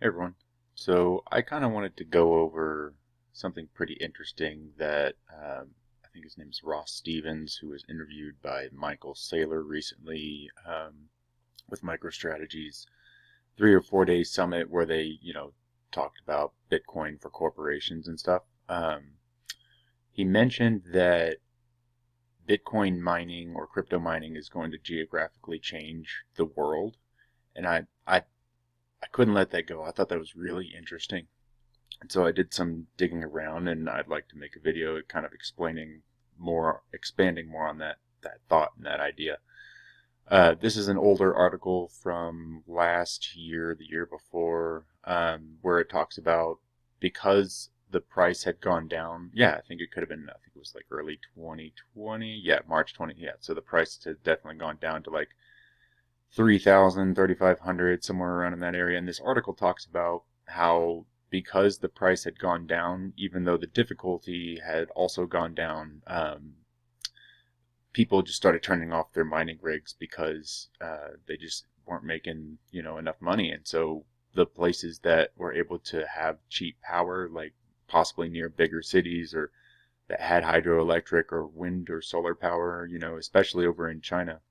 Hey everyone. So I kind of wanted to go over something pretty interesting that I think his name is Ross Stevens, who was interviewed by Michael Saylor recently with MicroStrategy's 3 or 4 day summit where they, talked about Bitcoin for corporations and stuff. He mentioned that Bitcoin mining or crypto mining is going to geographically change the world, and I couldn't let that go. I thought that was really interesting. And so I did some digging around, and I'd like to make a video kind of explaining more, expanding more on that thought and that idea. This is an older article from last year, the year before, where it talks about because the price had gone down. Yeah, I think it could have been, I think it was like early 2020. Yeah, March 20. Yeah, so the price had definitely gone down to like 3,000, 3,500, somewhere around in that area. And this article talks about how because the price had gone down, even though the difficulty had also gone down, people just started turning off their mining rigs because they just weren't making enough money. And so the places that were able to have cheap power, like possibly near bigger cities or that had hydroelectric or wind or solar power, especially over in China,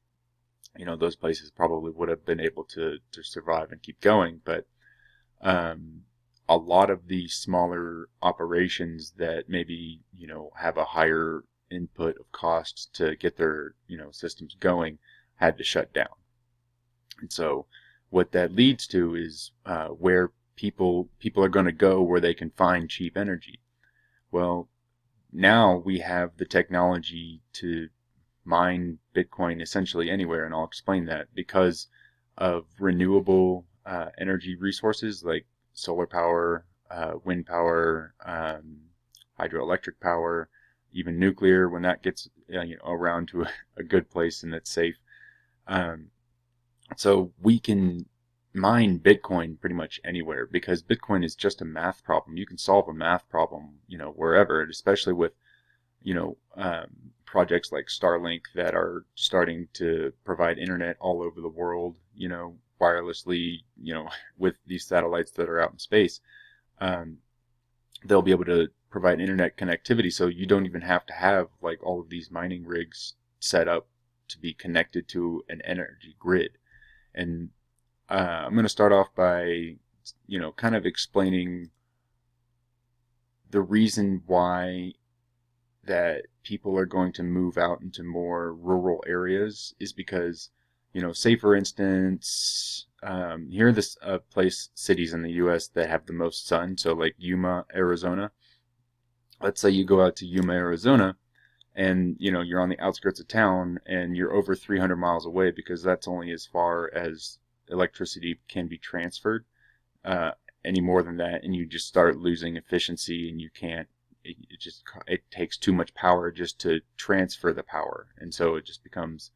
those places probably would have been able to survive and keep going. But um, a lot of the smaller operations that maybe, have a higher input of costs to get their, systems going had to shut down. And so what that leads to is where people are going to go where they can find cheap energy. Well, now we have the technology to mine Bitcoin essentially anywhere, and I'll explain that because of renewable energy resources like solar power, wind power, hydroelectric power, even nuclear when that gets around to a good place and that's safe. Um, so we can mine Bitcoin pretty much anywhere because Bitcoin is just a math problem. You can solve a math problem, wherever, especially with projects like Starlink that are starting to provide internet all over the world, wirelessly, with these satellites that are out in space. Um, they'll be able to provide internet connectivity, so you don't even have to have like all of these mining rigs set up to be connected to an energy grid. And I'm going to start off by, kind of explaining the reason why that people are going to move out into more rural areas is because, say for instance, here are the cities in the U.S. that have the most sun. So like Yuma, Arizona. Let's say you go out to Yuma, Arizona, and you're on the outskirts of town, and you're over 300 miles away because that's only as far as electricity can be transferred. Uh, any more than that, and you just start losing efficiency, and you can't it takes too much power just to transfer the power, and so it just becomes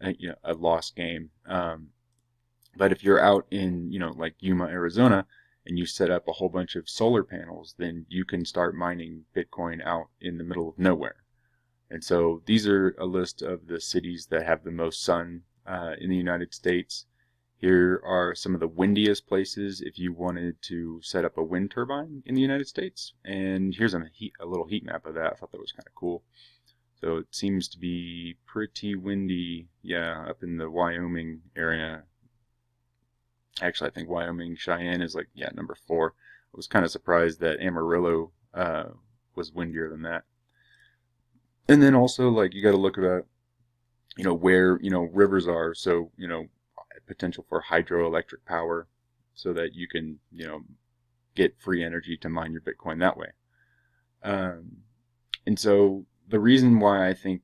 a lost game. But if you're out in like Yuma, Arizona, and you set up a whole bunch of solar panels, then you can start mining Bitcoin out in the middle of nowhere. And so these are a list of the cities that have the most sun in the United States. Here are some of the windiest places if you wanted to set up a wind turbine in the United States. And here's a little heat map of that. I thought that was kind of cool. So it seems to be pretty windy, yeah, up in the Wyoming area. Actually, I think Wyoming, Cheyenne is like, yeah, number 4. I was kind of surprised that Amarillo was windier than that. And then also, like, you got to look at, where, rivers are. So, potential for hydroelectric power so that you can, get free energy to mine your Bitcoin that way. And so the reason why I think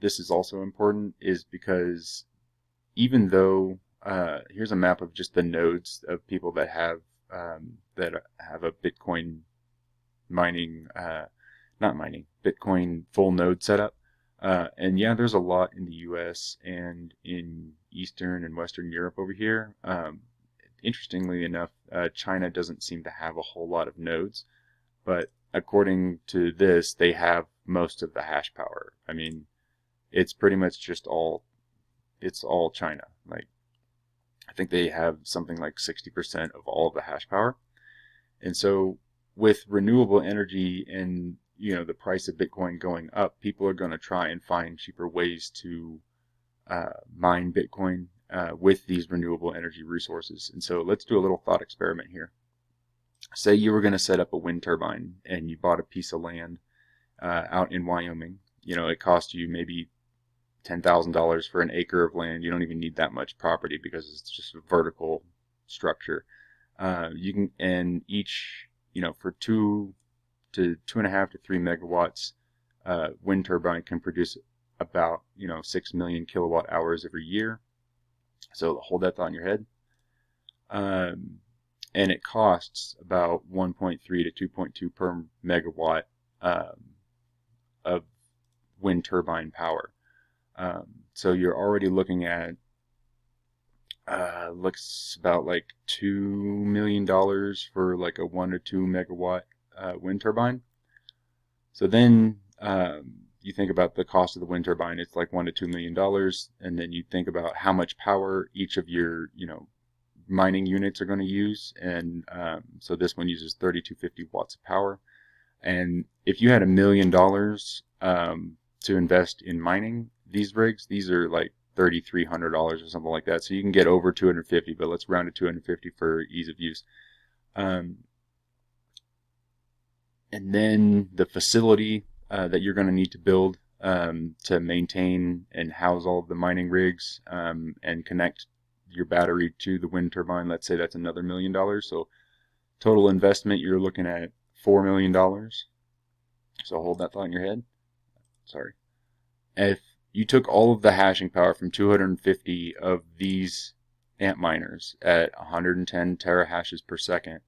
this is also important is because even though here's a map of just the nodes of people that have a Bitcoin mining, not mining, Bitcoin full node setup. And yeah, there's a lot in the U.S. and in Eastern and Western Europe over here. Interestingly enough, China doesn't seem to have a whole lot of nodes, but according to this, they have most of the hash power. I mean, it's pretty much just it's all China. Like, I think they have something like 60% of all of the hash power. And so with renewable energy and the price of Bitcoin going up, people are going to try and find cheaper ways to mine Bitcoin with these renewable energy resources. And so let's do a little thought experiment here. Say you were going to set up a wind turbine and you bought a piece of land out in Wyoming. It cost you maybe $10,000 for an acre of land. You don't even need that much property because it's just a vertical structure. You can, and each, for 2.5 to 3 megawatts, wind turbine can produce about 6 million kilowatt hours every year. So hold that thought in your head. And it costs about 1.3 to 2.2 per megawatt of wind turbine power. So you're already looking at looks about like $2 million for like a 1 to 2 megawatt wind turbine. So then you think about the cost of the wind turbine, it's like $1 to $2 million, and then you think about how much power each of your mining units are going to use, and so this one uses 3250 watts of power. And if you had $1 million to invest in mining these rigs, these are like $3,300 or something like that. So you can get over 250, but let's round to 250 for ease of use. And then the facility that you're going to need to build to maintain and house all of the mining rigs and connect your battery to the wind turbine, let's say that's another $1 million. So total investment, you're looking at $4 million. So hold that thought in your head. Sorry. If you took all of the hashing power from 250 of these Antminers at 110 terahashes per second,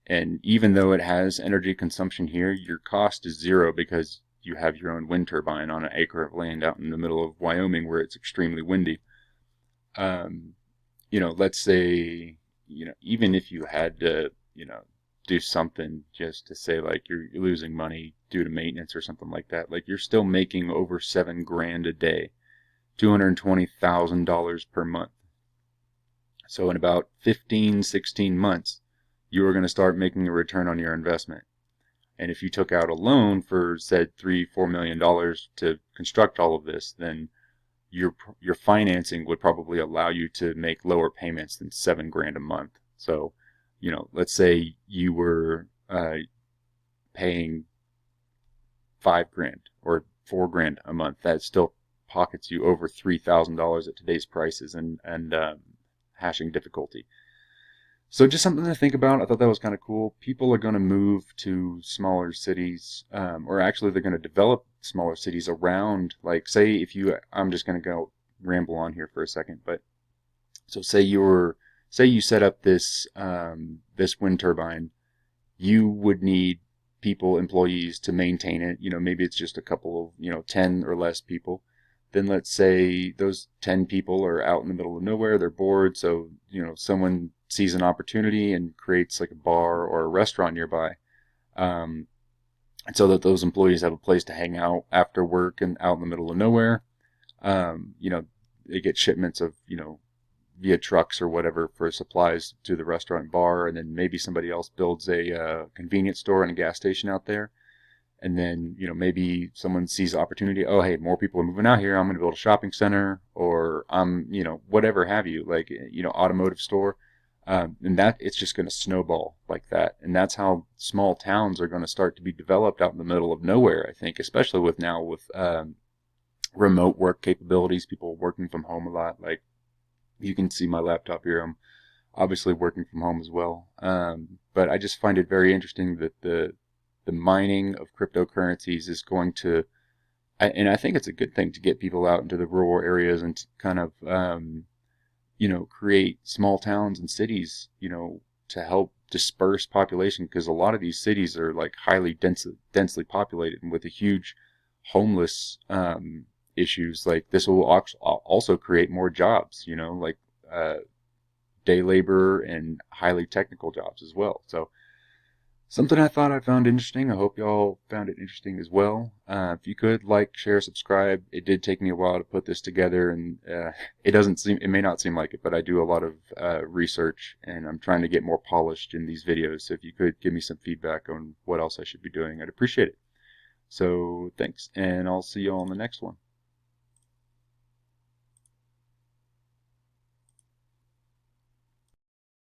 and even though it has energy consumption here, your cost is zero because you have your own wind turbine on an acre of land out in the middle of Wyoming where it's extremely windy. Let's say, even if you had to, do something just to say like you're losing money due to maintenance or something like that, like you're still making over $7,000 a day, $220,000 per month. So in about 15, 16 months, you are going to start making a return on your investment. And if you took out a loan for, said, $3-4 million to construct all of this, then your financing would probably allow you to make lower payments than $7,000 a month. So, let's say you were paying $5,000 or $4,000 a month. That still pockets you over $3,000 at today's prices and hashing difficulty. So just something to think about. I thought that was kind of cool. People are going to move to smaller cities, or actually they're going to develop smaller cities around, like, say I'm just going to go ramble on here for a second, but so say you set up this wind turbine, you would need employees to maintain it. Maybe it's just a couple of, 10 or less people. Then let's say those 10 people are out in the middle of nowhere, they're bored, so, someone sees an opportunity and creates like a bar or a restaurant nearby, and so that those employees have a place to hang out after work and out in the middle of nowhere. They get shipments of, via trucks or whatever for supplies to the restaurant bar, and then maybe somebody else builds a convenience store and a gas station out there. And then, maybe someone sees the opportunity. Oh, hey, more people are moving out here. I'm going to build a shopping center, or whatever have you, like, automotive store. And that it's just going to snowball like that. And that's how small towns are going to start to be developed out in the middle of nowhere, I think, especially with remote work capabilities, people working from home a lot. Like, you can see my laptop here. I'm obviously working from home as well. But I just find it very interesting that the mining of cryptocurrencies is going to, and I think it's a good thing to get people out into the rural areas and to kind of, create small towns and cities, to help disperse population, because a lot of these cities are like highly densely populated, and with a huge homeless issues, like this will also create more jobs, like day labor and highly technical jobs as well. So Something I thought I found interesting. I hope y'all found it interesting as well. If you could like, share, subscribe. It did take me a while to put this together, and it may not seem like it, but I do a lot of research, and I'm trying to get more polished in these videos. So if you could give me some feedback on what else I should be doing, I'd appreciate it. So thanks, and I'll see you all in the next one.